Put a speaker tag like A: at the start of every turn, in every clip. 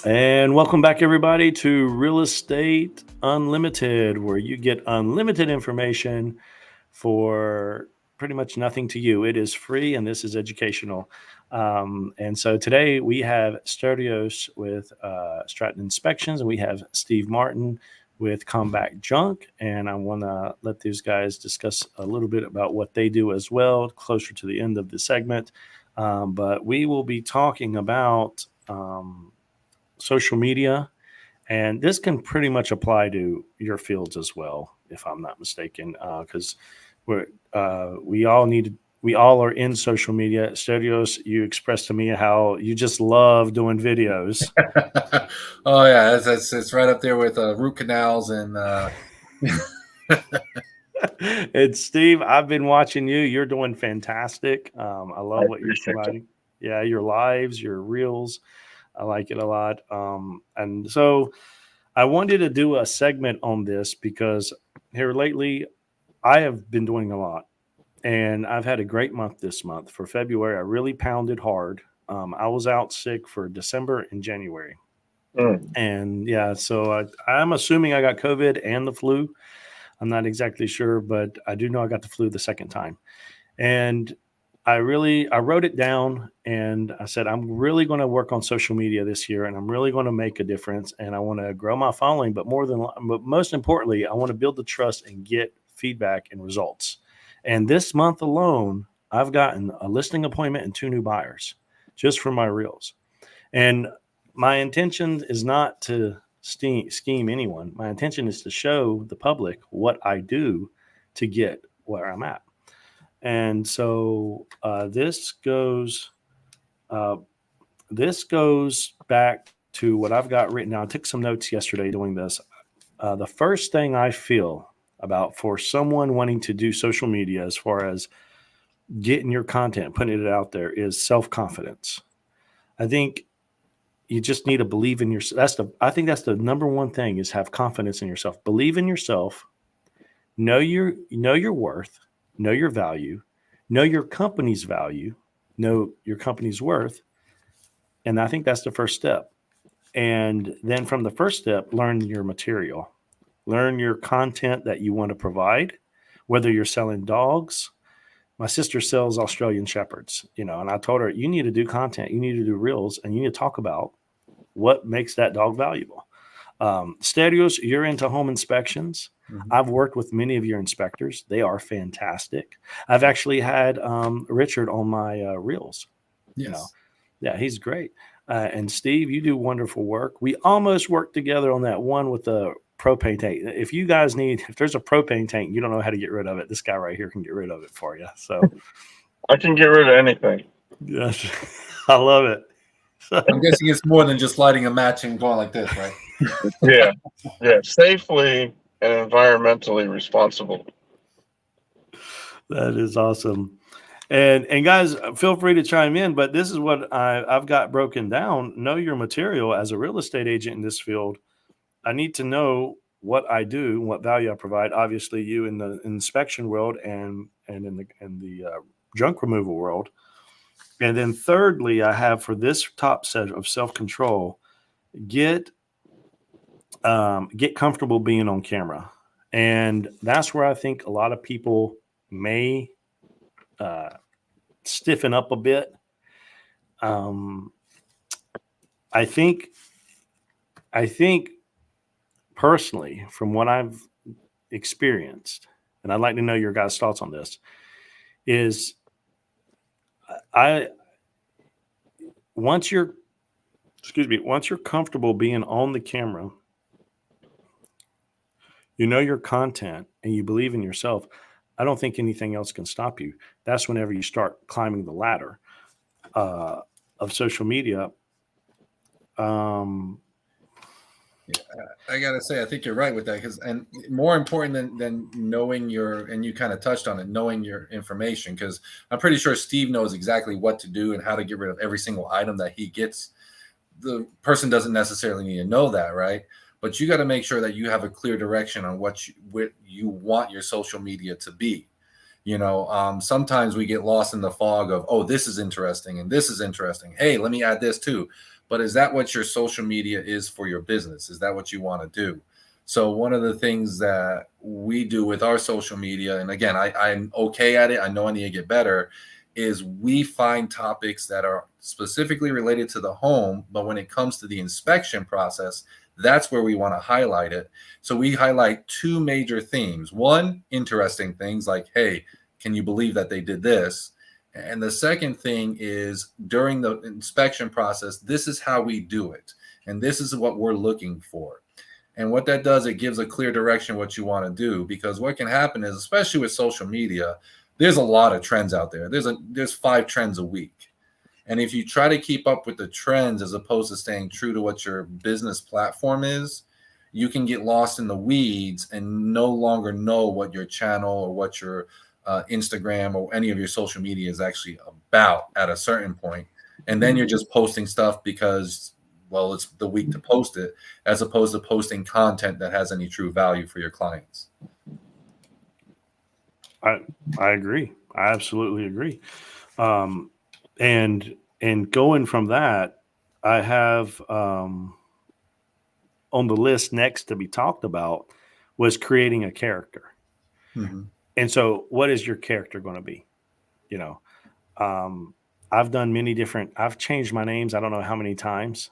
A: And welcome back, everybody, to Real Estate Unlimited, where you get unlimited information for pretty much nothing to you. It is free and this is educational. And so today we have Sturdios with Stratton Inspections, and we have Steve Martin with Combat Junk. And I want to let these guys discuss a little bit about what they do as well, closer to the end of the segment. But we will be talking about social media, and this can pretty much apply to your fields as well, if I'm not mistaken, because we all are in social media. Studios, you expressed to me how you just love doing videos.
B: Oh yeah, it's right up there with root canals and
A: And Steve, I've been watching you. You're doing fantastic. I
C: I
A: love what you're
C: appreciate it.
A: providing. Yeah, your lives, your reels. I like it a lot. And so I wanted to do a segment on this because here lately I have been doing a lot, and I've had a great month this month. For February, I really pounded hard. I was out sick for December and January.
C: Mm.
A: And yeah, so I'm assuming I got COVID and the flu. I'm not exactly sure, but I do know I got the flu the second time. And I wrote it down and I said, I'm really going to work on social media this year, and I'm really going to make a difference, and I want to grow my following. But most importantly, I want to build the trust and get feedback and results. And this month alone, I've gotten a listing appointment and two new buyers just from my reels. And my intention is not to scheme anyone. My intention is to show the public what I do to get where I'm at. And so uh, this goes back to what I've got written down. I took some notes yesterday doing this. The first thing I feel about for someone wanting to do social media, as far as getting your content, putting it out there, is self confidence. I think you just need to believe in yourself. I think that's the number one thing, is have confidence in yourself. Believe in yourself. Know your worth. Know your value. Know your company's value. Know your company's worth. And I think that's the first step. And then from the first step, learn your material. Learn your content that you want to provide, whether you're selling dogs. My sister sells Australian Shepherds, and I told her, you need to do content, you need to do reels, and you need to talk about what makes that dog valuable. Stadios, you're into home inspections.
B: Mhm.
A: I've worked with many of your inspectors. They are fantastic. I've actually had Richard on my reels. You know,
B: Yes.
A: yeah, he's great. And Steve, you do wonderful work. We almost worked together on that one with the propane tank. If there's a propane tank, you don't know how to get rid of it, this guy right here can get rid of it for you. So,
C: I can get rid of anything.
A: yes, I love it.
B: I'm guessing it's more than just lighting a match and going like this, right?
C: Yeah, yeah, safely and environmentally responsible.
A: That is awesome. And guys, feel free to chime in. But this is what I've got broken down. Know your material. As a real estate agent in this field, I need to know what I do, what value I provide. Obviously, you in the inspection world, and in the junk removal world. And then thirdly, I have, for this top set of self control, get get comfortable being on camera. And that's where I think a lot of people may uh, stiffen up a bit. Um, I think I think personally, from what I've experienced, and I'd like to know your guys' thoughts on this, is I once you're once you're comfortable being on the camera, you know your content and you believe in yourself, I don't think anything else can stop you. That's whenever you start climbing the ladder uh, of social media. Um,
B: Yeah, I gotta say, I think you're right with that because, and more important than knowing your, and you kind of touched on it, knowing your information, because I'm pretty sure Steve knows exactly what to do and how to get rid of every single item that he gets. The person doesn't necessarily need to know that, right? But you got to make sure that you have a clear direction on what you want your social media to be. Sometimes we get lost in the fog of, oh, this is interesting and this is interesting. Hey, let me add this too. but is that what your social media is for your business? Is that what you want to do? So one of the things that we do with our social media, and again, I'm okay at it, I know I need to get better, is we find topics that are specifically related to the home, but when it comes to the inspection process, that's where we want to highlight it. So we highlight two major themes. One, interesting things like, hey, can you believe that they did this? And the second thing is during the inspection process, this is how we do it. And this is what we're looking for. And what that does, it gives a clear direction what you want to do, because what can happen is, especially with social media, there's a lot of trends out there. There's 5 trends a week. And if you try to keep up with the trends as opposed to staying true to what your business platform is, you can get lost in the weeds and no longer know what your channel or what your Instagram or any of your social media is actually about at a certain point. And then you're just posting stuff because, well, it's the week to post it, as opposed to posting content that has any true value for your clients.
A: I agree. I absolutely agree. And going from that, I have on the list next to be talked about was creating a character.
B: Mm-hmm.
A: And so what is your character going to be? You know, I've done I've changed my names. I don't know how many times.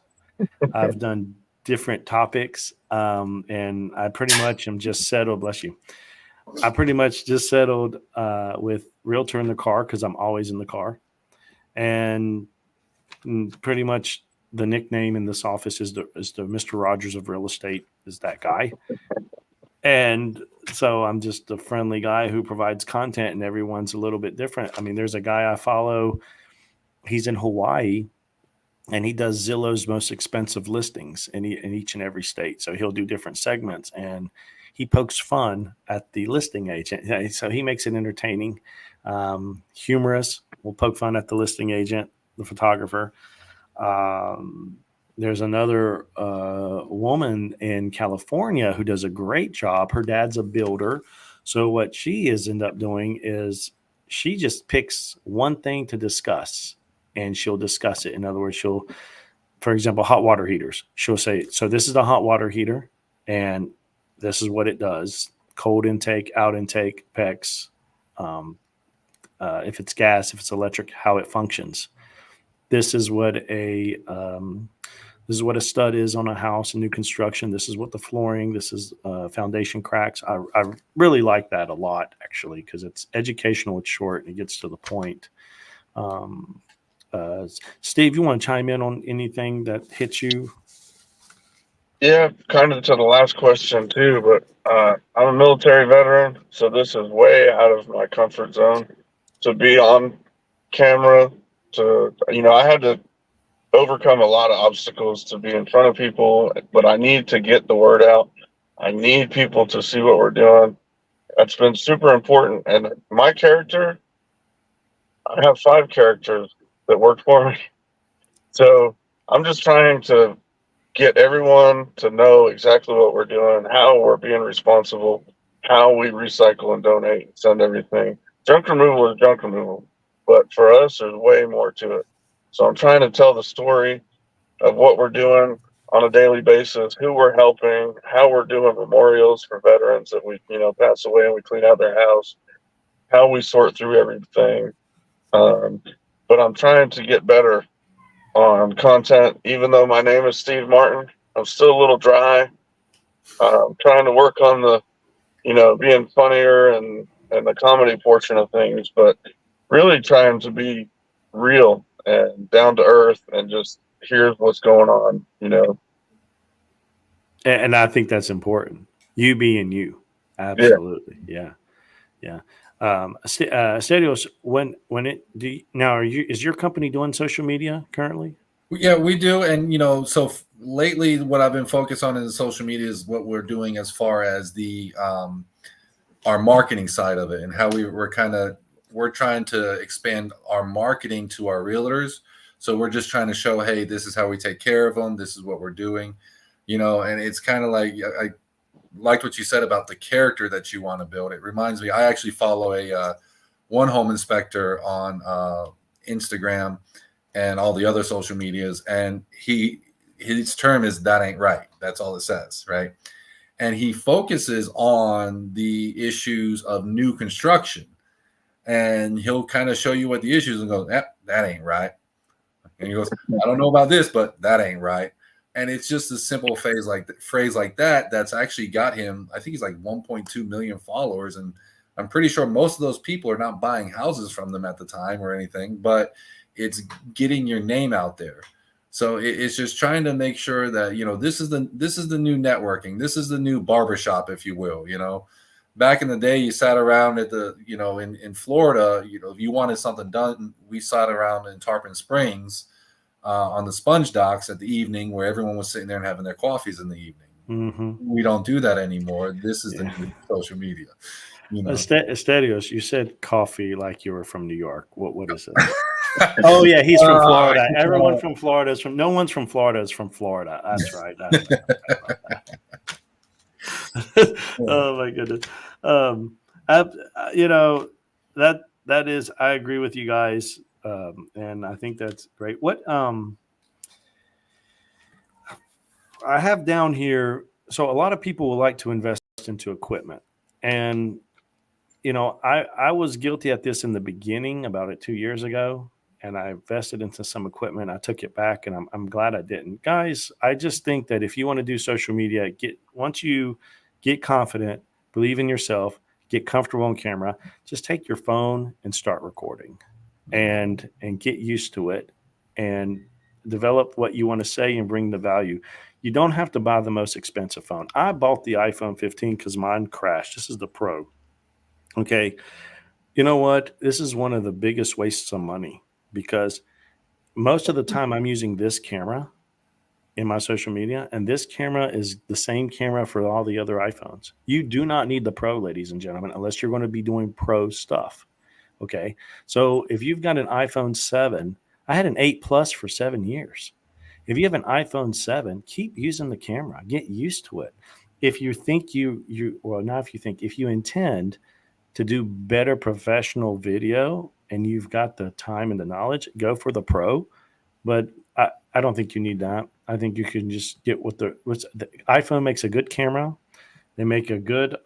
A: I've done different topics. And I pretty much am just settled. Bless you. I pretty much just settled with realtor in the car, because I'm always in the car. And pretty much the nickname in this office is the Mr. Rogers of real estate, is that guy. And so I'm just a friendly guy who provides content, and everyone's a little bit different. I mean, there's a guy I follow. He's in Hawaii, and he does Zillow's most expensive listings in each and every state. So he'll do different segments, and he pokes fun at the listing agent. So he makes it entertaining, humorous. We'll poke fun at the listing agent, the photographer. There's another woman in California who does a great job. Her dad's a builder. So what she is end up doing is she just picks one thing to discuss, and she'll discuss it. In other words, for example, hot water heaters. She'll say, so this is a hot water heater, and this is what it does: cold intake, out intake, PEX, if it's gas, if it's electric, how it functions. This is what a stud is on a house, a new construction. This is what the flooring. This is foundation cracks. I really like that a lot, actually, because it's educational. It's short and it gets to the point. Steve, you want to chime in on anything that hits you?
C: Yeah, kind of to the last question too, but I'm a military veteran, so this is way out of my comfort zone to be on camera. I had to overcome a lot of obstacles to be in front of people, but I need to get the word out. I need people to see what we're doing. That's been super important. And my character, I have 5 characters that work for me. So I'm just trying to get everyone to know exactly what we're doing, how we're being responsible, how we recycle and donate and send everything. Junk removal is junk removal, but for us, there's way more to it. So I'm trying to tell the story of what we're doing on a daily basis, who we're helping, how we're doing memorials for veterans that we, pass away and we clean out their house, how we sort through everything. But I'm trying to get better on content. Even though my name is Steve Martin, I'm still a little dry. I'm trying to work on the, being funnier and the comedy portion of things, but really trying to be real and down to earth and just here's what's going on,
A: And I think that's important. You being you. Absolutely. Yeah. Stadios, is your company doing social media currently?
B: Yeah, we do. And, so lately what I've been focused on in the social media is what we're doing as far as the, our marketing side of it, and how we're trying to expand our marketing to our realtors. So we're just trying to show, hey, this is how we take care of them. This is what we're doing, and it's kind of like, I liked what you said about the character that you want to build. It reminds me, I actually follow one home inspector on Instagram, and all the other social medias, and his term is "that ain't right." That's all it says, right? And he focuses on the issues of new construction, and he'll kind of show you what the issues and go, that ain't right. And he goes, I don't know about this, but that ain't right. And it's just a simple phrase like that that's actually got him, I think he's like 1.2 million followers. And I'm pretty sure most of those people are not buying houses from them at the time or anything, but it's getting your name out there. So it's just trying to make sure that, you know, this is the new networking. This is the new barbershop, if you will. You know, back in the day, you sat around at the, you know, in Florida, you know, if you wanted something done, we sat around in Tarpon Springs on the sponge docks at the evening, where everyone was sitting there and having their coffees in the evening.
A: Mm-hmm.
B: We don't do that anymore. This is the new social media. You know?
A: Estadios, you said coffee like you were from New York. What is it? Oh yeah, he's from Florida. Everyone from Florida is from. No one's from Florida is from Florida. That's right. That's right. Oh my goodness. You know, that is. I agree with you guys, and I think that's great. What I have down here. So a lot of people would like to invest into equipment, and you know, I was guilty at this in the beginning about 2 years ago, and I invested into some equipment. I took it back, and I'm glad I didn't. Guys, I just think that if you want to do social media, once you get confident, believe in yourself, get comfortable on camera, just take your phone and start recording, and get used to it, and develop what you want to say and bring the value. You don't have to buy the most expensive phone. I bought the iPhone 15 because mine crashed. This is the Pro. Okay. You know what? This is one of the biggest wastes of money, because most of the time I'm using this camera in my social media, and this camera is the same camera for all the other iPhones. You do not need the Pro, ladies and gentlemen, unless you're going to be doing Pro stuff. Okay. So if you've got an iPhone 7, I had an 8 Plus for 7 years. If you have an iPhone 7, keep using the camera. Get used to it. If you think if you intend to do better professional video and you've got the time and the knowledge, go for the Pro. But I don't think you need that. I think you can just get the iPhone makes a good camera. They make a good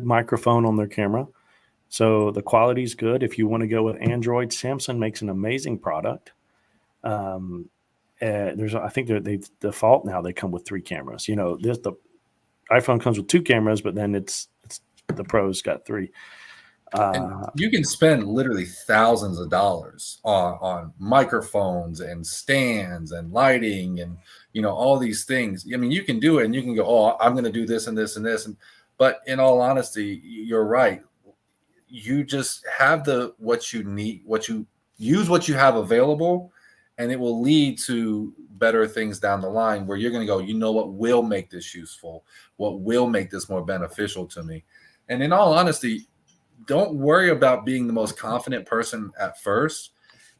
A: microphone on their camera. So the quality is good. If you want to go with Android, Samsung makes an amazing product. I think they default now. They come with 3 cameras. You know, the iPhone comes with 2 cameras, but then it's the Pro's got 3.
B: And you can spend literally thousands of dollars on microphones and stands and lighting and, you know, all these things. I mean, you can do it and you can go, oh, I'm going to do this and this and this. But in all honesty, you're right. You just have what you need, use what you have available, and it will lead to better things down the line where you're going to go, you know, what will make this useful? What will make this more beneficial to me? And in all honesty, don't worry about being the most confident person at first,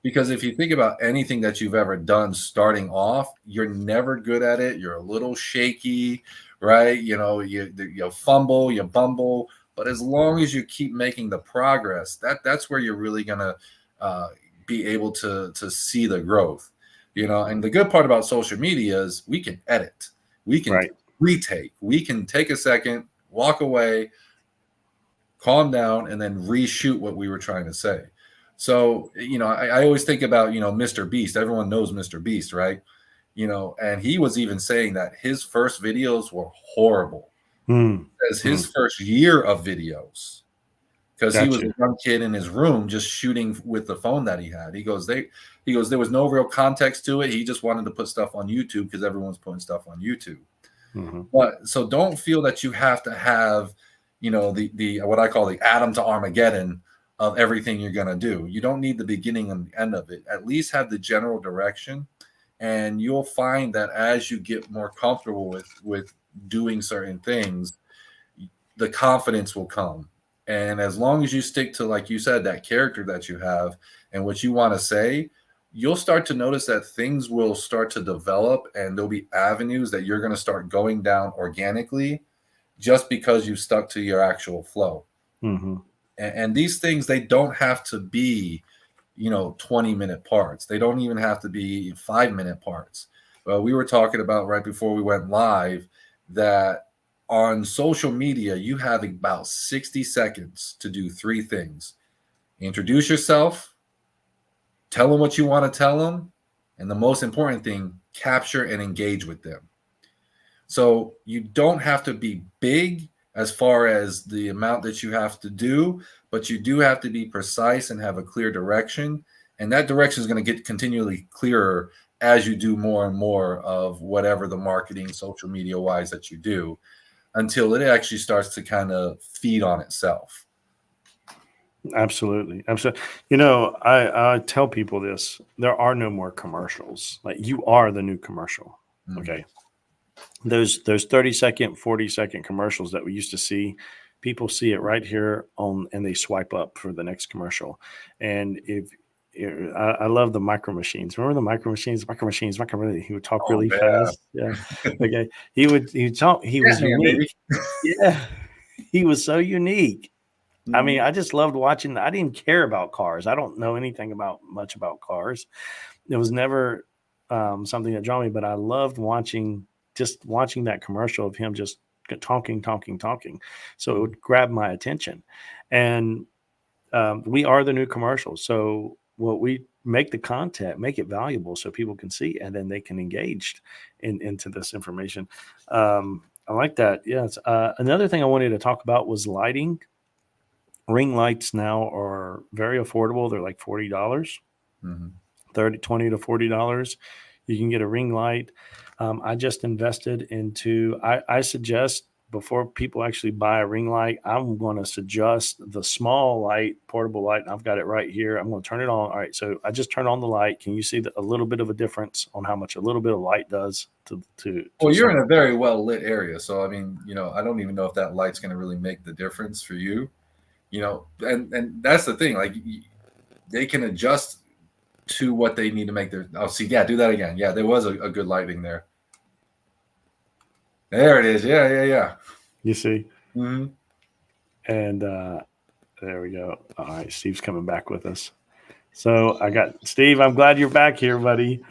B: because if you think about anything that you've ever done starting off, you're never good at it. You're a little shaky, right? You know, you fumble, you bumble. But as long as you keep making the progress, that's where you're really going to be able to see the growth, you know. And the good part about social media is we can edit, we can retake, we can take a second, walk away, calm down, and then reshoot what we were trying to say. So, you know, I always think about, you know, Mr. Beast. Everyone knows Mr. Beast, right? You know, and he was even saying that his first videos were horrible. As his first year of videos, because he was a young kid in his room just shooting with the phone that he had. He goes, there was no real context to it. He just wanted to put stuff on YouTube because everyone's putting stuff on YouTube. But so don't feel that you have to have, you know, the what I call the Adam to Armageddon of everything you're going to do. You don't need the beginning and the end of it. At least have the general direction, and you'll find that as you get more comfortable with doing certain things, the confidence will come. And as long as you stick to, like you said, that character that you have and what you want to say, you'll start to notice that things will start to develop, and there'll be avenues that you're going to start going down organically just because you stuck to your actual flow. And these things, they don't have to be, 20-minute parts. They don't even have to be 5-minute parts. Well, we were talking about right before we went live that on social media, you have about 60 seconds to do 3 things: introduce yourself, tell them what you want to tell them, and the most important thing, capture and engage with them. So you don't have to be big as far as the amount that you have to do, but you do have to be precise and have a clear direction. And that direction is going to get continually clearer as you do more and more of whatever the marketing, social media wise that you do, until it actually starts to kind of feed on itself.
A: Absolutely. Absolutely. I tell people this, there are no more commercials. Like, you are the new commercial.
B: Mhm.
A: Okay. Those 30-second, 40-second commercials that we used to see, people see it right here and they swipe up for the next commercial. And I love the micro machines. Remember the micro machines? He would talk really fast. Yeah. Okay. He talk. He was unique. Yeah. He was so unique. I mean, I just loved watching. I didn't care about cars. I don't know anything much about cars. It was never something that drew me, but I loved watching that commercial of him just talking. So it would grab my attention. And we are the new commercial. So what we make the content, make it valuable so people can see, and then they can engage into this information. I like that. Yes. Another thing I wanted to talk about was lighting. Ring lights now are very affordable. They're like $40,
B: Mm-hmm.
A: $20 to $40. You can get a ring light. I just invested into, I suggest before people actually buy a ring light, I'm going to suggest the small light, portable light. I've got it right here. I'm going to turn it on. All right. So I just turned on the light. Can you see a little bit of a difference on how much a little bit of light does to
B: Well, you're in a very well lit area. So, I mean, I don't even know if that light's going to really make the difference for you, and that's the thing. Like, they can adjust to what they need to make their. Oh, see, yeah, do that again. Yeah, there was a good lighting there. There it is. Yeah.
A: You see?
B: Mm-hmm.
A: And there we go. All right, Steve's coming back with us. So I got Steve. I'm glad you're back here, buddy.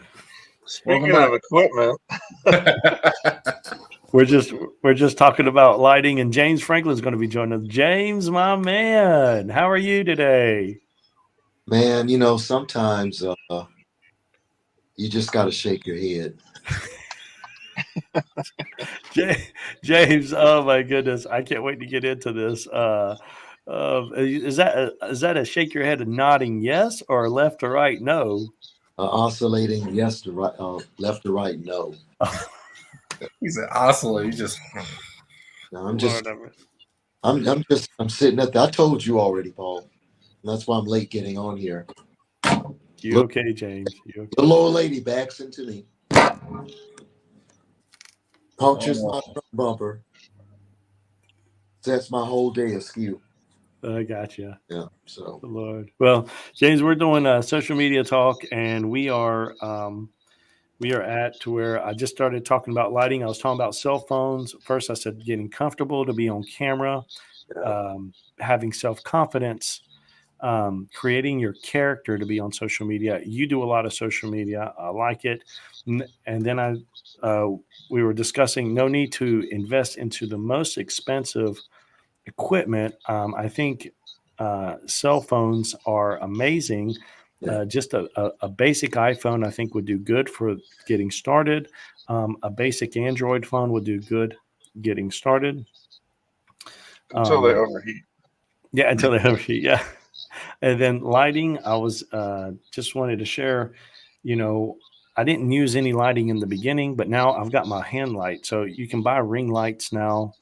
C: Speaking of equipment,
A: we're just talking about lighting, and James Franklin's going to be joining us. James, my man, how are you today?
D: Man, sometimes you just got to shake your head.
A: James, oh my goodness, I can't wait to get into this. Is that a shake your head and nodding yes, or left to right no?
D: Oscillating yes to right, left to right no.
B: He's an oscillator. He just.
D: No, I'm sitting at I told you already, Paul. That's why I'm late getting on here.
A: You okay, James? You okay?
D: The little lady backs into me, punctures my front bumper, sets my whole day askew.
A: I gotcha.
D: Yeah. So,
A: the Lord. Well, James, we're doing social media talk, and we are at to where I just started talking about lighting. I was talking about cell phones. First, I said getting comfortable to be on camera, having self-confidence, creating your character to be on social media. You do a lot of social media. I like it. And then we were discussing no need to invest into the most expensive equipment. I think cell phones are amazing. Just a basic iPhone, I think, would do good for getting started. A basic Android phone would do good getting started.
C: until they overheat.
A: Yeah, until they overheat. Yeah. And then lighting, I was just wanted to share, I didn't use any lighting in the beginning, but now I've got my hand light. So you can buy ring lights now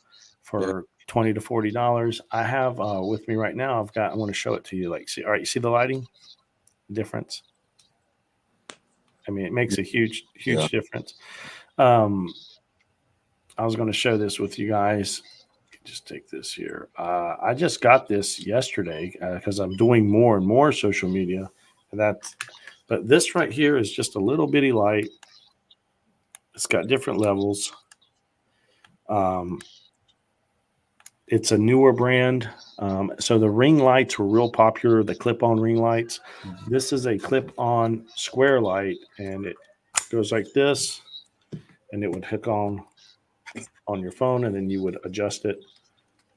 A: for $20 to $40. I have with me right now, I want to show it to you. Like, see, all right, you see the lighting difference? I mean, it makes a huge difference. I was going to share this with you guys. Just take this here. I just got this yesterday because I'm doing more and more social media, but this right here is just a little bitty light. It's got different levels. It's a newer brand. So the ring lights were real popular, the clip-on ring lights. This is a clip-on square light, and it goes like this, and it would hook on your phone, and then you would adjust it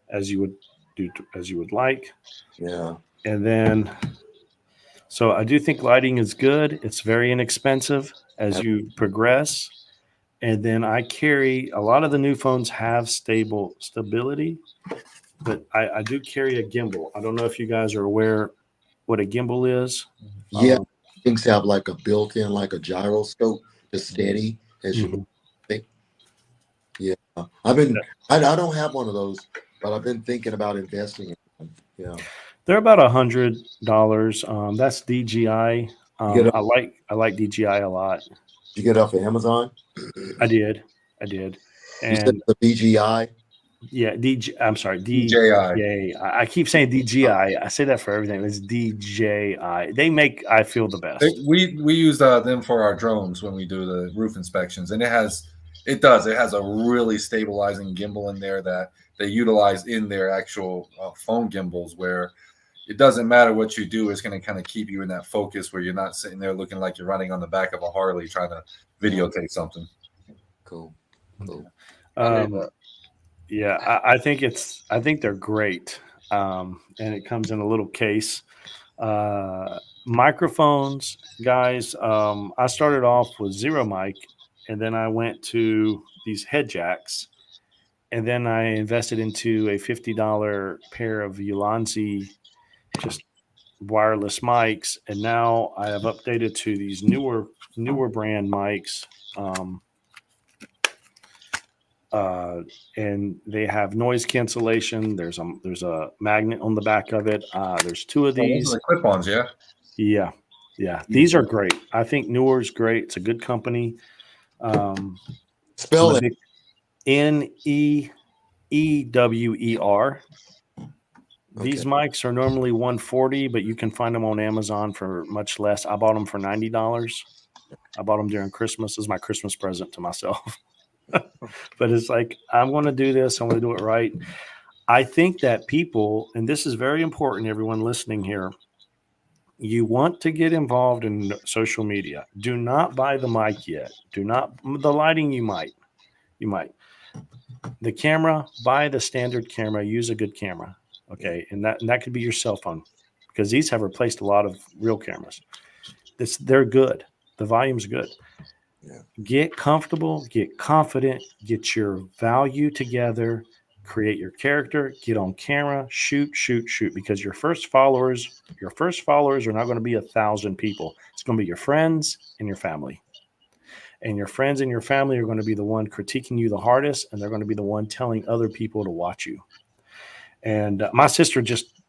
A: as you would as you would like.
D: Yeah.
A: And then, so I do think lighting is good. It's very inexpensive as you progress. And then I carry a lot of the new phones have stability, but I do carry a gimbal. I don't know if you guys are aware what a gimbal is.
D: Yeah. Things have like a built-in, like a gyroscope to steady as you
A: Mhm.
D: think. Yeah. I don't have one of those, but I've been thinking about investing in one. Yeah.
A: They're about $100. That's DJI.
D: You get up,
A: I like DJI a lot.
D: you get off of Amazon?
A: I did,
D: You said
A: and
D: the BGI?
A: yeah, I'm sorry,
B: DJI.
A: I keep saying DJI. I say that for everything. It's DJI. They make I feel the best.
B: We use them for our drones when we do the roof inspections, and it has a really stabilizing gimbal in there that they utilize in their actual phone gimbals, where it doesn't matter what you do, it's going to kind of keep you in that focus where you're not sitting there looking like you're running on the back of a Harley trying to videotape something.
D: Cool.
A: Yeah, I think they're great. And it comes in a little case. Microphones, guys. I started off with zero mic, and then I went to these head jacks, and then I invested into a $50 pair of Ulanzi just wireless mics, and now I have updated to these newer brand mics. And they have noise cancellation. There's a magnet on the back of it. There's two of
B: Those
A: these.
B: are the clip-ons, yeah.
A: Yeah. These are great. I think Newer's great. It's a good company.
D: Spell it.
A: NEEWER. These
D: Okay.
A: mics are normally $140, but you can find them on Amazon for much less. I bought them for $90. I bought them during Christmas as my Christmas present to myself. But it's like, I'm going to do this. I'm going to do it right. I think that people, and this is very important, everyone listening here, you want to get involved in social media. Do not buy the mic yet. Do not, the lighting you might. The camera, buy the standard camera. Use a good camera. Okay. And that could be your cell phone, because these have replaced a lot of real cameras. They're good. The volume's good.
D: Yeah.
A: Get comfortable, get confident, get your value together, create your character, get on camera, shoot, because your first followers are not going to be 1,000 people. It's going to be your friends and your family. And your friends and your family are going to be the one critiquing you the hardest, and they're going to be the one telling other people to watch you. And my sister just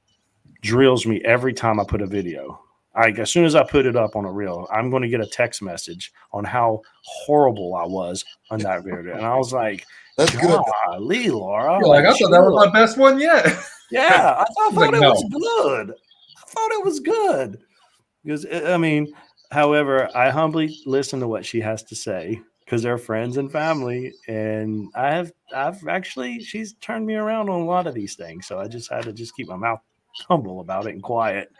A: drills me every time I put a video. As soon as I put it up on a reel, I'm going to get a text message on how horrible I was on that video. And I was like,
D: That's good.
A: golly, Laura.
B: You're like, I thought that was my best one yet.
A: Yeah, I thought
B: Like,
A: it
B: no.
A: was good. I thought it was good. Because, I mean, however, I humbly listen to what she has to say, because they're friends and family. And I've actually, she's turned me around on a lot of these things. So I just had to just keep my mouth humble about it and quiet,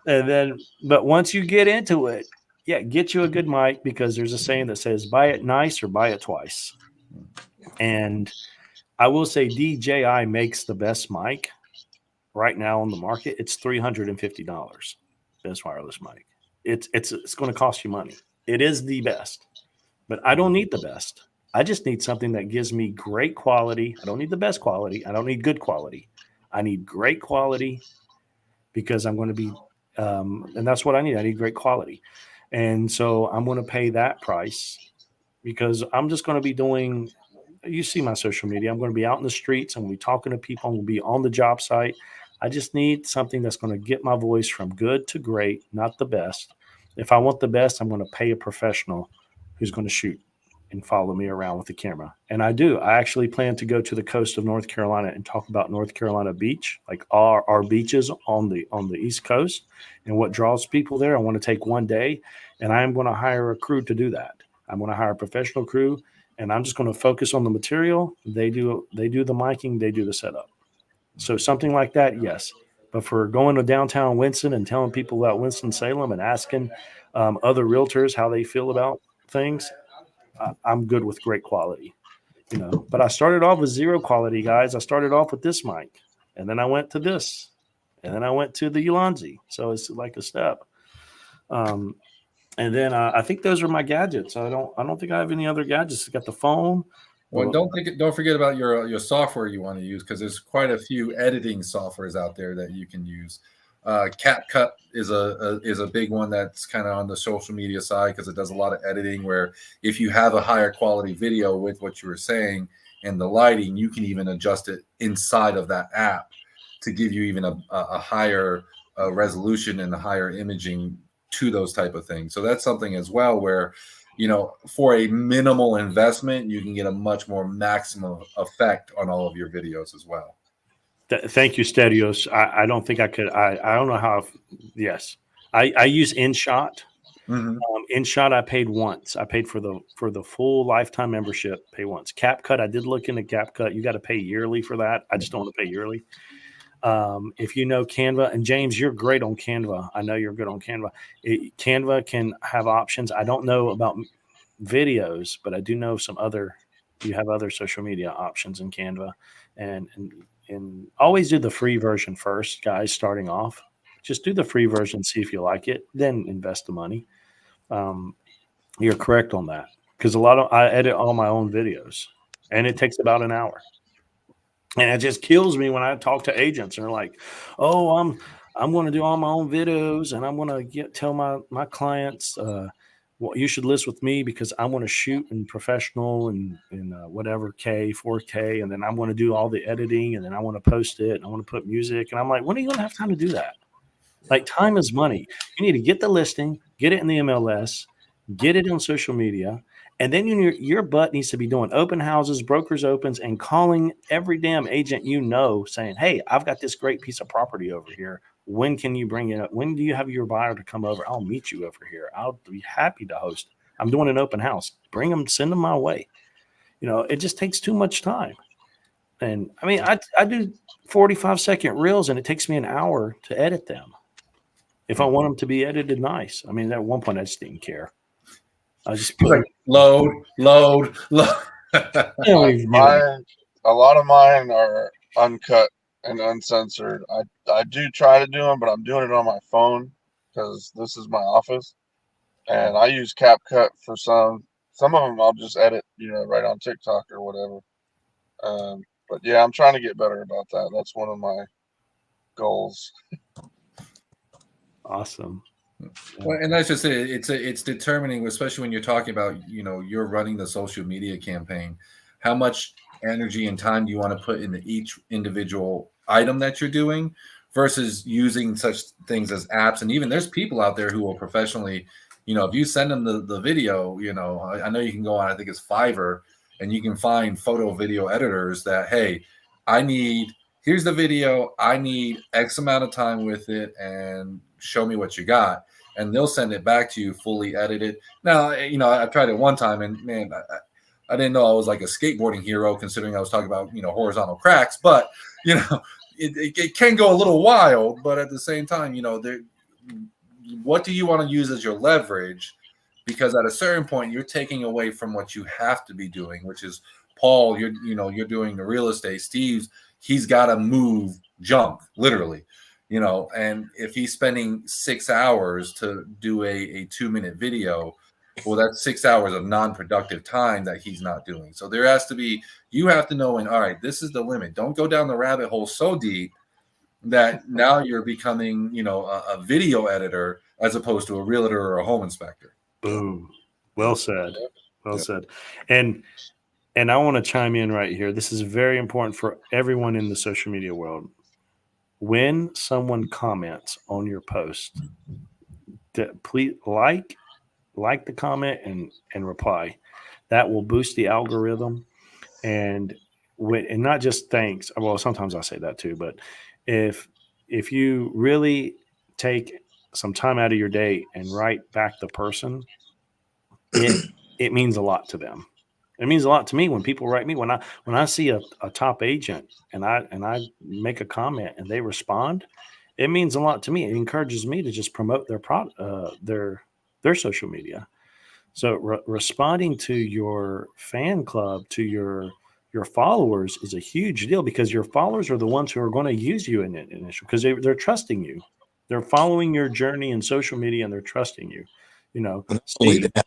A: And then, but once you get into it, get you a good mic, because there's a saying that says, buy it nice or buy it twice. And I will say DJI makes the best mic right now on the market. It's $350. Best wireless mic. It's going to cost you money. It is the best, but I don't need the best. I just need something that gives me great quality. I don't need the best quality. I don't need good quality. I need great quality, because I'm going to be, and that's what I need. I need great quality. And so I'm going to pay that price, because I'm just going to be doing, you see my social media. I'm going to be out in the streets. I'm going to be talking to people. I'm going to be on the job site. I just need something that's going to get my voice from good to great, not the best. If I want the best, I'm going to pay a professional who's going to shoot and follow me around with the camera. And I do. I actually plan to go to the coast of North Carolina and talk about North Carolina beach, like our beaches on the East Coast, and what draws people there. I want to take one day, and I'm going to hire a crew to do that. I'm going to hire a professional crew, and I'm just going to focus on the material. They do the miking, they do the setup. So something like that, yes. But for going to downtown Winston and telling people about Winston-Salem and asking other realtors how they feel about things, I'm good with great quality, you know. But I started off with zero quality, guys. I started off with this mic, and then I went to this, and then I went to the Ulanzi. So it's like a step. And then I think those are my gadgets. I don't think I have any other gadgets. I got the phone.
B: Well, don't forget about your software you want to use, because there's quite a few editing softwares out there that you can use. CapCut is a big one that's kind of on the social media side, because it does a lot of editing, where if you have a higher quality video with what you were saying and the lighting, you can even adjust it inside of that app to give you even a higher resolution and a higher imaging to those type of things. So that's something as well where, you know, for a minimal investment, you can get a much more maximum effect on all of your videos as well.
A: Thank you, Stadios. I don't think I could. I don't know how. Yes, I use InShot.
B: Mm-hmm.
A: InShot I paid once. I paid for the full lifetime membership. Pay once. CapCut I did look into CapCut. You got to pay yearly for that. I just don't want to pay yearly. If you know Canva, and James, you're great on Canva. I know you're good on Canva. Canva can have options. I don't know about videos, but I do know you have other social media options in Canva, and always do the free version first, guys, starting off. Just do the free version, see if you like it, then invest the money. You're correct on that, because I edit all my own videos, and it takes about an hour. And it just kills me when I talk to agents and they're like, "Oh, I'm going to do all my own videos, and I'm going to tell my clients, well, you should list with me because I want to shoot in professional and whatever 4K, and then I'm going to do all the editing, and then I want to post it, and I want to put music." And I'm like, when are you going to have time to do that? Like, time is money. You need to get the listing, get it in the MLS, get it on social media. And then your butt needs to be doing open houses, brokers opens, and calling every damn agent you know saying, "Hey, I've got this great piece of property over here. When can you bring it up? When do you have your buyer to come over? I'll meet you over here. I'll be happy to host. I'm doing an open house. Bring them, send them my way." You know, it just takes too much time. And I mean, I do 45-second reels, and it takes me an hour to edit them if I want them to be edited nice. I mean, at one point I just didn't care. I just put
B: load.
C: A lot of mine are uncut and uncensored. I do try to do them, but I'm doing it on my phone because this is my office, and I use CapCut for some. Some of them I'll just edit, right on TikTok or whatever. But yeah, I'm trying to get better about that. That's one of my goals.
A: Awesome.
B: Well, and that's just it. It's determining, especially when you're talking about, you're running the social media campaign, how much energy and time do you want to put into each individual item that you're doing versus using such things as apps. And even there's people out there who will professionally, if you send them the video, I know you can go on, I think it's Fiverr, and you can find photo video editors that, hey, here's the video, I need X amount of time with it, and show me what you got. And they'll send it back to you fully edited. Now, I tried it one time, and man, I didn't know I was like a skateboarding hero, considering I was talking about, horizontal cracks. But, it can go a little wild. But at the same time, what do you want to use as your leverage? Because at a certain point, you're taking away from what you have to be doing, which is Paul, you're doing the real estate. Steve's, he's got to move junk, literally. And if he's spending 6 hours to do a 2-minute video, well, that's 6 hours of non-productive time that he's not doing. So there has to be, you have to know, all right, this is the limit. Don't go down the rabbit hole so deep that now you're becoming, a video editor as opposed to a realtor or a home inspector.
A: Boom. Well said. Well said. And I want to chime in right here. This is very important for everyone in the social media world. When someone comments on your post, please like the comment and reply. That will boost the algorithm, and not just thanks. Well, sometimes I say that too, but if you really take some time out of your day and write back the person, it means a lot to them. It means a lot to me when people write me. When I see a top agent and I make a comment and they respond, it means a lot to me. It encourages me to just promote their social media. So responding to your fan club, to your followers is a huge deal, because your followers are the ones who are going to use you in it initially, because they're trusting you. They're following your journey in social media and they're trusting you. You know,
D: And not only
A: Steve.
D: that,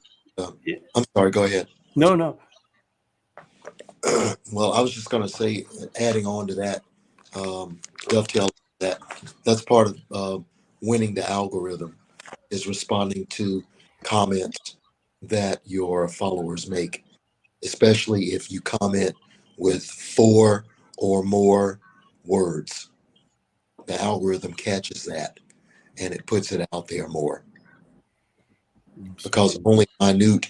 D: I'm sorry, go ahead.
A: No.
D: Well, I was just going to say, adding on to that, dovetail that, that's part of winning the algorithm, is responding to comments that your followers make, especially if you comment with 4 or more words. The algorithm catches that and it puts it out there more, because only a minute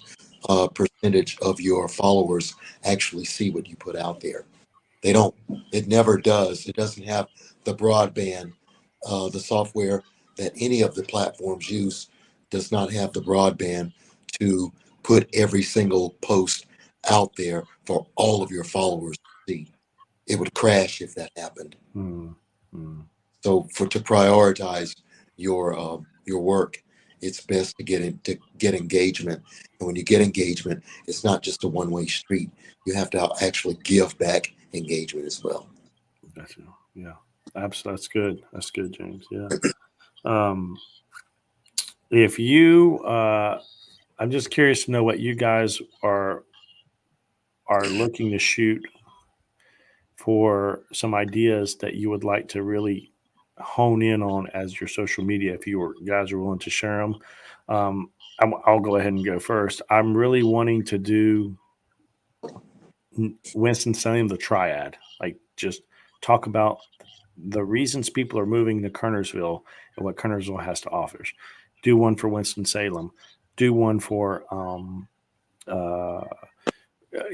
D: percentage of your followers actually see what you put out there. They don't. It never does. It doesn't have the broadband. The software that any of the platforms use does not have the broadband to put every single post out there for all of your followers to see. It would crash if that happened. So to prioritize your work, it's best to get engagement. And when you get engagement, it's not just a one-way street. You have to actually give back engagement as well.
A: Gotcha. Yeah, absolutely. That's good, James. Yeah. If you, I'm just curious to know what you guys are looking to shoot for, some ideas that you would like to really hone in on as your social media. If you guys are willing to share them, I'll go ahead and go first. I'm really wanting to do Winston-Salem, the triad, like just talk about the reasons people are moving to Kernersville and what Kernersville has to offer. Do one for Winston-Salem. Do one for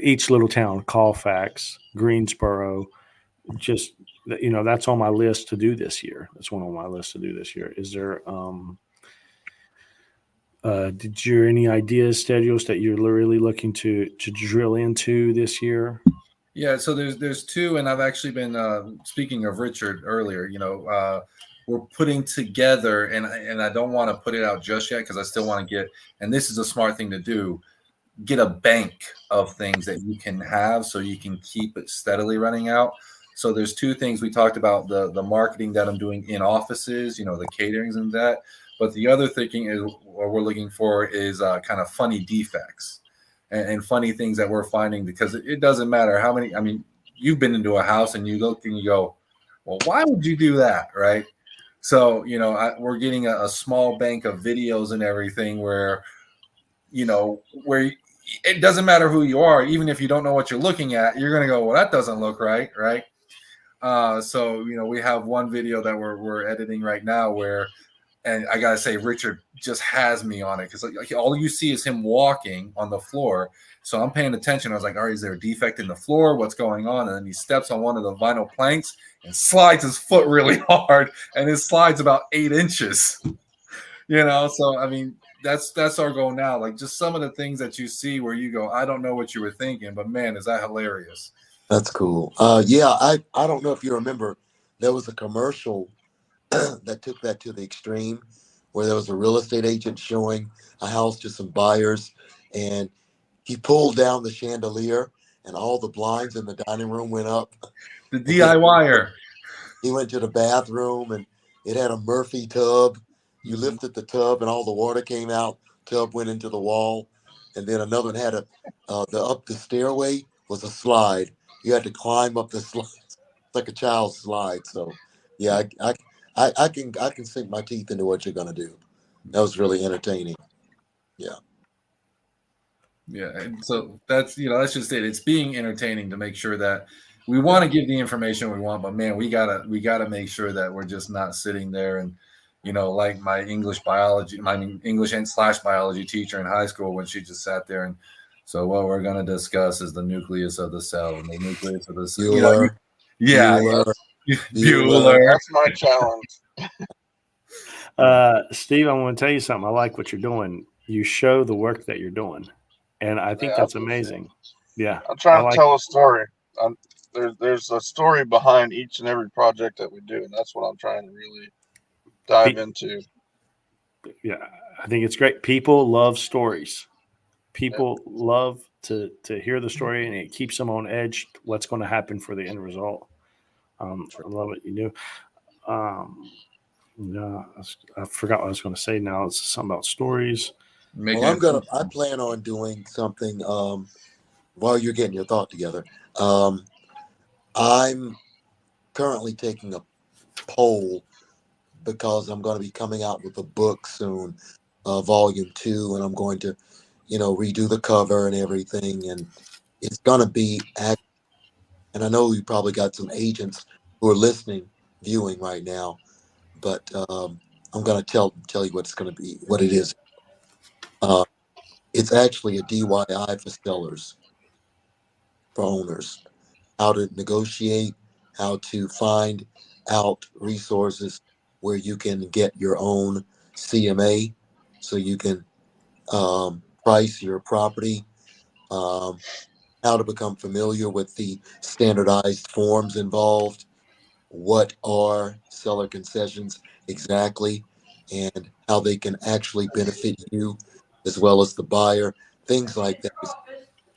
A: each little town, Colfax, Greensboro. Just, that's on my list to do this year. That's one on my list to do this year. Is there did you any ideas, schedules that you're really looking to drill into this year?
B: Yeah, so there's two, and I've actually been speaking of Richard earlier. We're putting together, and I don't want to put it out just yet because I still want to get. And this is a smart thing to do: get a bank of things that you can have, so you can keep it steadily running out. So there's two things we talked about: the marketing that I'm doing in offices, the caterings and that. But the other thinking is what we're looking for is kind of funny defects. And funny things that we're finding, because it doesn't matter how many. I mean, you've been into a house and you look and you go, well, why would you do that? Right. So, we're getting a small bank of videos and everything where it doesn't matter who you are. Even if you don't know what you're looking at, you're going to go, well, that doesn't look right. Right. So, we have one video that we're editing right now and I got to say, Richard just has me on it, because all you see is him walking on the floor. So I'm paying attention. I was like, all right, is there a defect in the floor? What's going on? And then he steps on one of the vinyl planks and slides his foot really hard. And it slides about 8 inches, So, I mean, that's our goal now. Like, just some of the things that you see where you go, I don't know what you were thinking, but man, is that hilarious.
D: That's cool. Yeah, I don't know if you remember, there was a commercial that took that to the extreme, where there was a real estate agent showing a house to some buyers, and he pulled down the chandelier and all the blinds in the dining room went up.
B: The DIYer.
D: He went to the bathroom and it had a Murphy tub. You lifted the tub and all the water came out. Tub went into the wall. And then another one had up the stairway was a slide. You had to climb up the slide. It's like a child's slide. So yeah, I can sink my teeth into what you're gonna do. That was really entertaining. Yeah.
B: Yeah, and so that's just it. It's being entertaining to make sure that we want to give the information we want, but man, we gotta make sure that we're just not sitting there and like my English and / biology teacher in high school, when she just sat there and so what we're gonna discuss is the nucleus of the cell, and the nucleus of the cell.
D: Bueller.
B: Bueller.
C: That's my challenge.
A: Steve, I want to tell you something. I like what you're doing. You show the work that you're doing, and I think that's amazing. Yeah.
C: I'm trying
A: I
C: to
A: like-
C: tell a story. There's a story behind each and every project that we do, and that's what I'm trying to really dive into.
A: Yeah. I think it's great. People love stories. People love to hear the story, and it keeps them on edge. What's going to happen for the end result? I love what you do. Yeah, I forgot what I was going to say. Now it's something about stories.
D: Well, I plan on doing something while you're getting your thought together. I'm currently taking a poll because I'm going to be coming out with a book soon, volume 2, and I'm going to, redo the cover and everything, and it's going to be. And I know you probably got some agents who are listening, viewing right now, but I'm going to tell you what it's going to be, what it is. It's actually a DIY for sellers, for owners, how to negotiate, how to find out resources where you can get your own CMA so you can price your property, how to become familiar with the standardized forms involved, what are seller concessions exactly, and how they can actually benefit you as well as the buyer, things like that. Is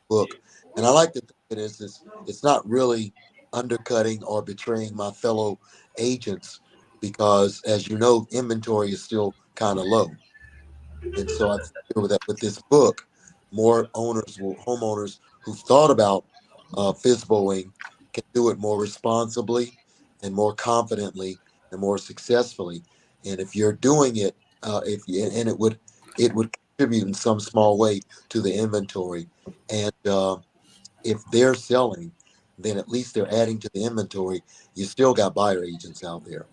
D: book. And I like to think it is this, it's not really undercutting or betraying my fellow agents because, as you know, inventory is still kind of low. And so I feel that with this book, more homeowners who've thought about FISBOing can do it more responsibly and more confidently and more successfully. And if you're doing it, and it would contribute in some small way to the inventory. And if they're selling, then at least they're adding to the inventory. You still got buyer agents out there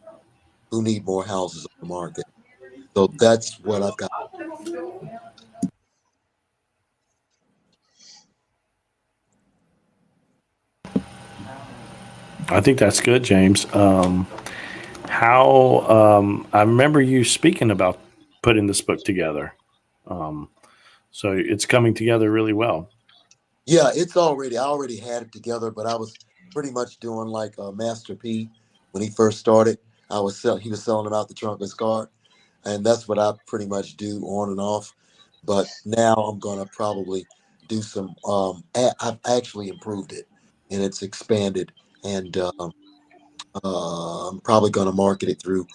D: who need more houses on the market. So that's what I've got.
A: I think that's good, James. I remember you speaking about putting this book together. So it's coming together really well.
D: Yeah, I already had it together, but I was pretty much doing like Master P when he first started. He was selling them out the trunk of his car, and that's what I pretty much do on and off. But now I'm gonna probably do some. I've actually improved it, and it's expanded, and I'm probably gonna market it through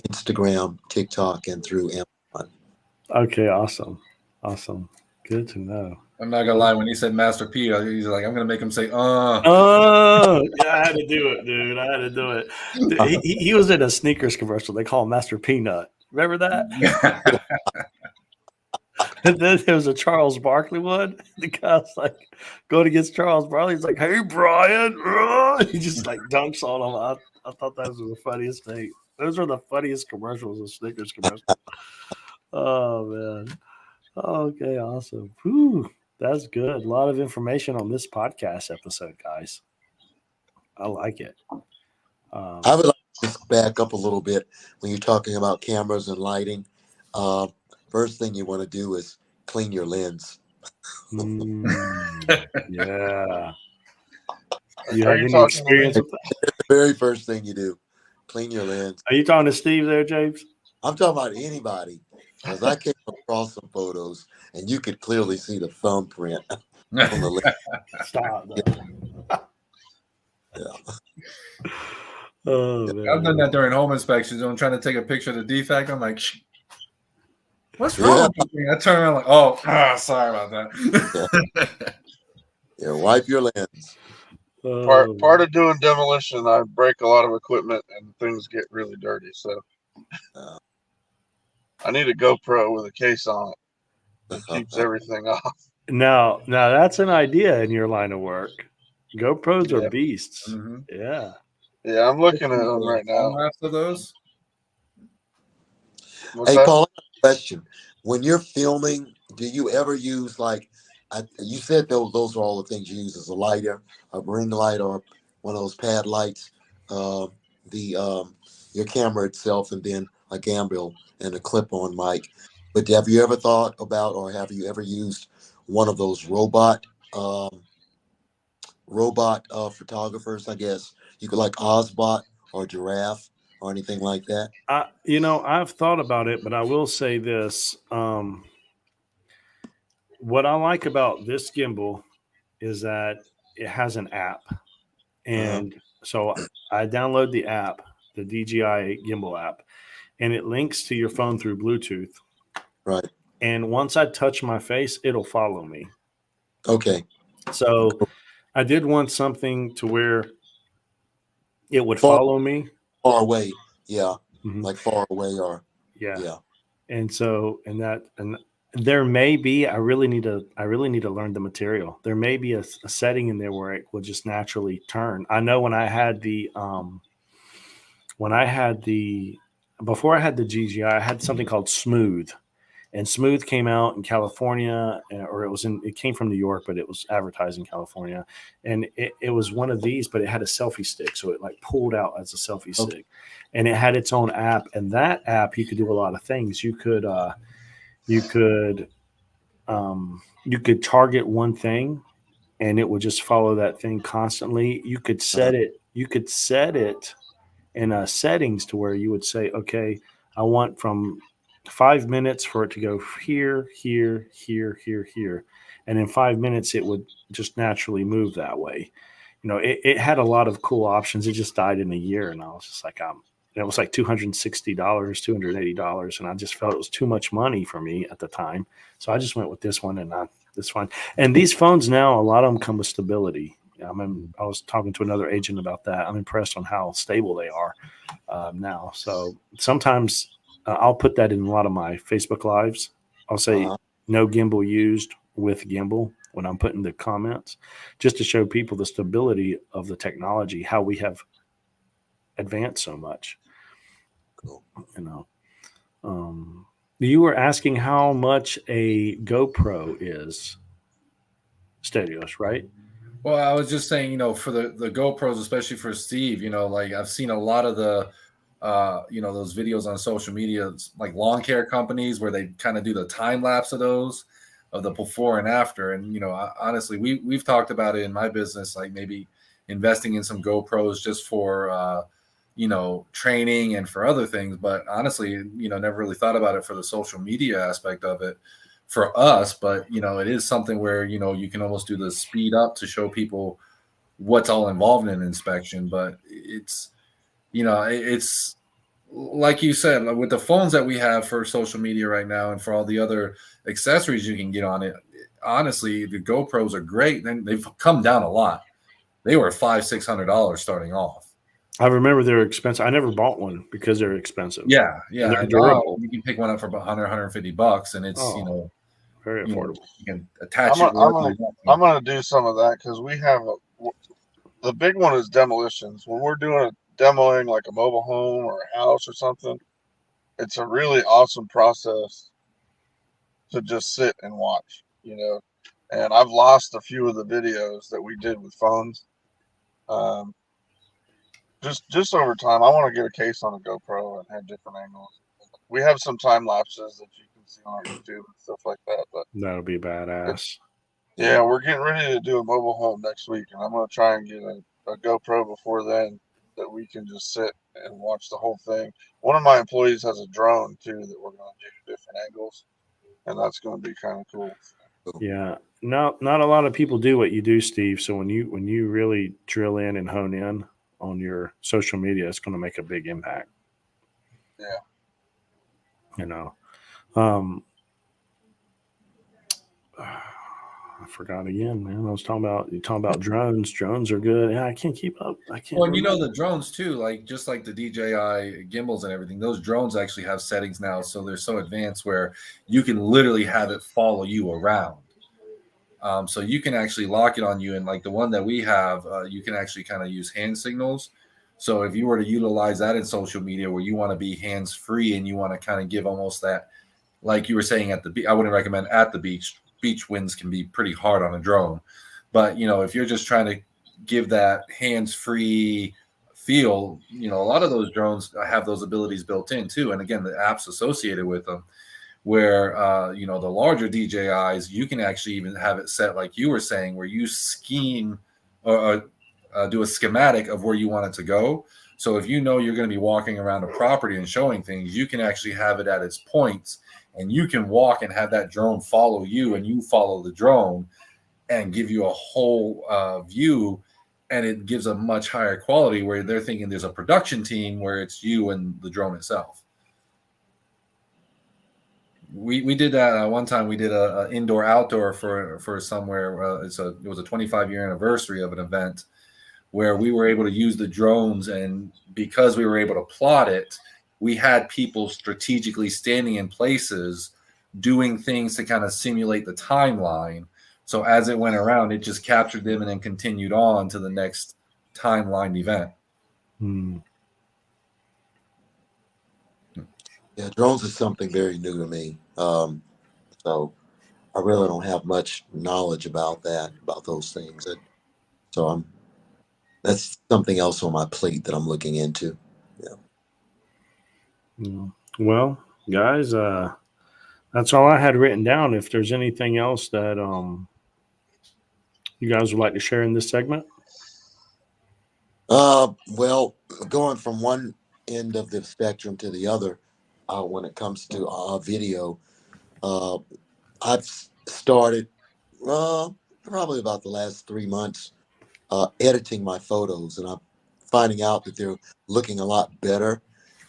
D: Instagram, TikTok, and through Amazon.
A: Okay, awesome. Good to know.
B: I'm not gonna lie. When he said Master P, he's like, I'm gonna make him say,
A: Oh, yeah, I had to do it, dude. I had to do it. He was in a sneakers commercial. They call him Master Peanut. Remember that? And then there was a Charles Barkley one. The guy was like going against Charles Barkley. He's like, "Hey, Brian!" He just like dunks on him. I thought that was the funniest thing. Those are the funniest commercials, the Snickers commercials. Oh man. Okay, awesome. Whew, that's good. A lot of information on this podcast episode, guys. I like it.
D: I would like to just back up a little bit when you're talking about cameras and lighting. First thing you want to do is clean your lens.
A: Yeah. You
C: Are
A: have
C: you
A: any
C: talking
A: experience
C: to
A: with that?
D: The very first thing you do, clean your lens.
A: Are you talking to Steve there, James?
D: I'm talking about anybody, because I came across some photos and you could clearly see the thumbprint on the lens.
A: Stop.
D: Yeah.
A: Oh,
B: I've
A: man.
B: done that during home inspections. When I'm trying to take a picture of the defect, I'm like, what's wrong with this thing? I turn around like, sorry about that.
D: Yeah, wipe your lens.
A: Oh,
C: part of doing demolition, I break a lot of equipment and things get really dirty. So
D: Uh,
C: I need a GoPro with a case on it that keeps everything off.
A: now that's an idea in your line of work. GoPros are
C: Yeah.
A: beasts.
B: Mm-hmm.
A: Yeah.
C: Yeah, I'm looking at them right now.
B: After those,
C: What's
D: Hey,
C: that?
D: Paul, I have a question. When you're filming, do you ever use you said those are all the things you use as a lighter, a ring light, or one of those pad lights, your camera itself, and then a gimbal and a clip-on mic. But have you ever thought about, or have you ever used one of those robot robot photographers, I guess. You could like Ozbot or Giraffe or anything like that.
A: I've thought about it, but I will say this. What I like about this gimbal is that it has an app. And so I download the app, the DJI gimbal app, and it links to your phone through Bluetooth.
D: Right.
A: And once I touch my face, it'll follow me.
D: Okay.
A: So I did want something to where it would
D: Far-
A: follow me.
D: Far away. Yeah.
A: Mhm.
D: Like far away or
A: Yeah.
D: yeah.
A: And so, and there may be, I really need to learn the material. There may be a setting in there where it will just naturally turn. I know when I had the, before I had the GGI, I had something called Smooth, and Smooth came out in California, or it came from New York, but it was advertised in California. And it was one of these, but it had a selfie stick. So it like pulled out as a selfie stick, and it had its own app. And that app, you could do a lot of things. You could target one thing and it would just follow that thing constantly. You could set it in settings to where you would say, okay, I want from 5 minutes for it to go here, here, here, here, here. And in 5 minutes, it would just naturally move that way. It had a lot of cool options. It just died in a year. And I was just like, it was like $260, $280. And I just felt it was too much money for me at the time. So I just went with this one, and this one. And these phones now, a lot of them come with stability. I was talking to another agent about that. I'm impressed on how stable they are now. So sometimes I'll put that in a lot of my Facebook lives. I'll say no gimbal used with gimbal when I'm putting the comments, just to show people the stability of the technology, how we have advanced so much.
D: Cool.
A: You were asking how much a GoPro is, Stadios, right?
B: Well, I was just saying, for the GoPros, especially for Steve, like I've seen a lot of the, those videos on social media, like lawn care companies where they kind of do the time lapse of those, of the before and after. And, honestly, we've talked about it in my business, like maybe investing in some GoPros just for, training and for other things. But honestly, never really thought about it for the social media aspect of it for us. But, it is something where, you can almost do the speed up to show people what's all involved in an inspection. But it's like you said, with the phones that we have for social media right now and for all the other accessories you can get on it, honestly, the GoPros are great. Then they've come down a lot. They were $500-$600 starting off.
A: I remember they're expensive. I never bought one because they're expensive.
B: Yeah.
A: They're
B: And
A: durable.
B: you can pick one up for about $100-$150, and it's
A: very affordable.
B: you can attach
C: I'm
B: it.
C: I'm gonna do some of that because we have the big one is demolitions. When we're doing demoing like a mobile home or a house or something, it's a really awesome process to just sit and watch. And I've lost a few of the videos that we did with phones. Just over time, I want to get a case on a GoPro and have different angles. We have some time lapses that you can see on our YouTube and stuff like that. But
A: That would be badass.
C: yeah, we're getting ready to do a mobile home next week, and I'm going to try and get a GoPro before then that we can just sit and watch the whole thing. One of my employees has a drone too that we're going to do different angles, and that's going to be kind of cool.
A: Yeah. Not a lot of people do what you do, Steve. So when you really drill in and hone in on your social media, it's going to make a big impact.
C: Yeah.
A: I forgot again, man. You talking about drones. Drones are good. Yeah, I can't keep up. I can't.
B: Well, and the drones too, like just like the DJI gimbals and everything, those drones actually have settings now. So they're so advanced where you can literally have it follow you around. So you can actually lock it on you. And like the one that we have, you can actually kind of use hand signals. So if you were to utilize that in social media where you want to be hands free and you want to kind of give almost that, like you were saying at the beach, I wouldn't recommend at the beach. Beach winds can be pretty hard on a drone. But, if you're just trying to give that hands free feel, a lot of those drones have those abilities built in too. And again, the apps associated with them where, the larger DJIs, you can actually even have it set, like you were saying, where you scheme or do a schematic of where you want it to go. So if you know you're going to be walking around a property and showing things, you can actually have it at its points, and you can walk and have that drone follow you, and you follow the drone, and give you a whole view. And it gives a much higher quality where they're thinking there's a production team where it's you and the drone itself. We did that one time. We did a indoor outdoor for somewhere. It was a 25-year anniversary of an event where we were able to use the drones, and because we were able to plot it, we had people strategically standing in places doing things to kind of simulate the timeline. So as it went around, it just captured them and then continued on to the next timeline event.
D: Yeah, drones is something very new to me. So I really don't have much knowledge about those things. That's something else on my plate that I'm looking into.
A: Yeah. Well, guys, that's all I had written down. If there's anything else that you guys would like to share in this segment.
D: Well, going from one end of the spectrum to the other, when it comes to video, I've started probably about the last 3 months editing my photos, and I'm finding out that they're looking a lot better.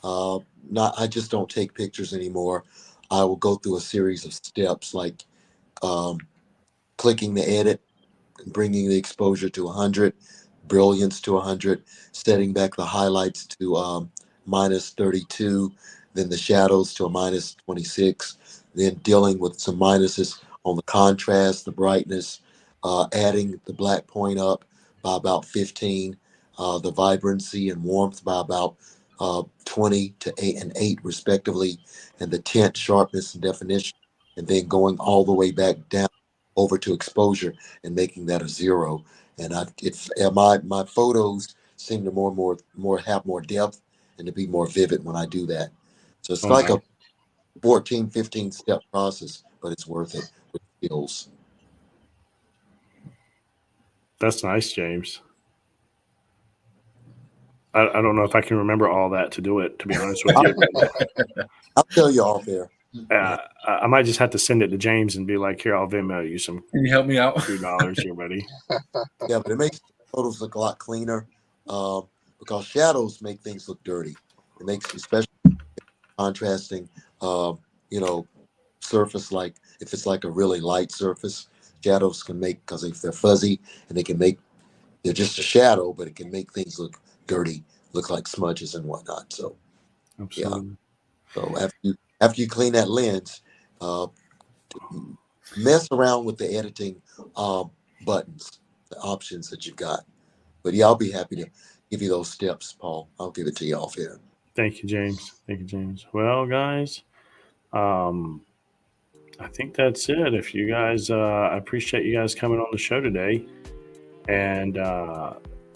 D: I just don't take pictures anymore. I will go through a series of steps like clicking the edit, bringing the exposure to 100, brilliance to 100, setting back the highlights to minus 32, then the shadows to a minus 26, then dealing with some minuses on the contrast, the brightness, adding the black point up by about 15, the vibrancy and warmth by about 20 to 8 and 8 respectively, and the tint, sharpness, and definition, and then going all the way back down over to exposure and making that a 0. And my photos seem to have more depth and to be more vivid when I do that. So it's like a 14, 15 step process, but it's worth it with skills.
A: That's nice, James. I don't know if I can remember all that to do it, to be honest with you.
D: I'll tell you off there.
A: I might just have to send it to James and be like, here, I'll Venmo you some
B: Can you help me out?
A: $2 here, buddy.
D: Yeah, but it makes photos look a lot cleaner because shadows make things look dirty. It makes, especially contrasting, surface, like if it's like a really light surface, shadows can make, because if they're fuzzy and they're just a shadow, but it can make things look dirty, look like smudges and whatnot. So,
A: Absolutely.
D: So after you clean that lens, mess around with the editing buttons, the options that you've got. But yeah, I'll be happy to give you those steps, Paul. I'll give it to you off here.
A: Thank you, James. Thank you, James. Well, guys, I think that's it. If you guys, I appreciate you guys coming on the show today. And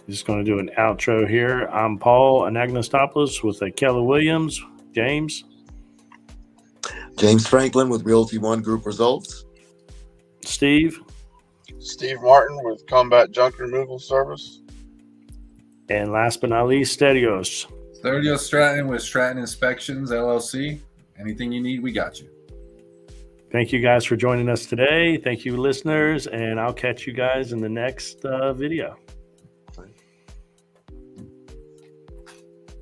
A: just going to do an outro here. I'm Paul Anagnostopoulos with Keller Williams. James
D: Franklin with Realty One Group Results.
A: Steve
C: Martin with Combat Junk Removal Service.
A: And last but not least, Stadios
B: Stratton with Stratton Inspections, LLC. Anything you need, we got you.
A: Thank you guys for joining us today. Thank you, listeners, and I'll catch you guys in the next video.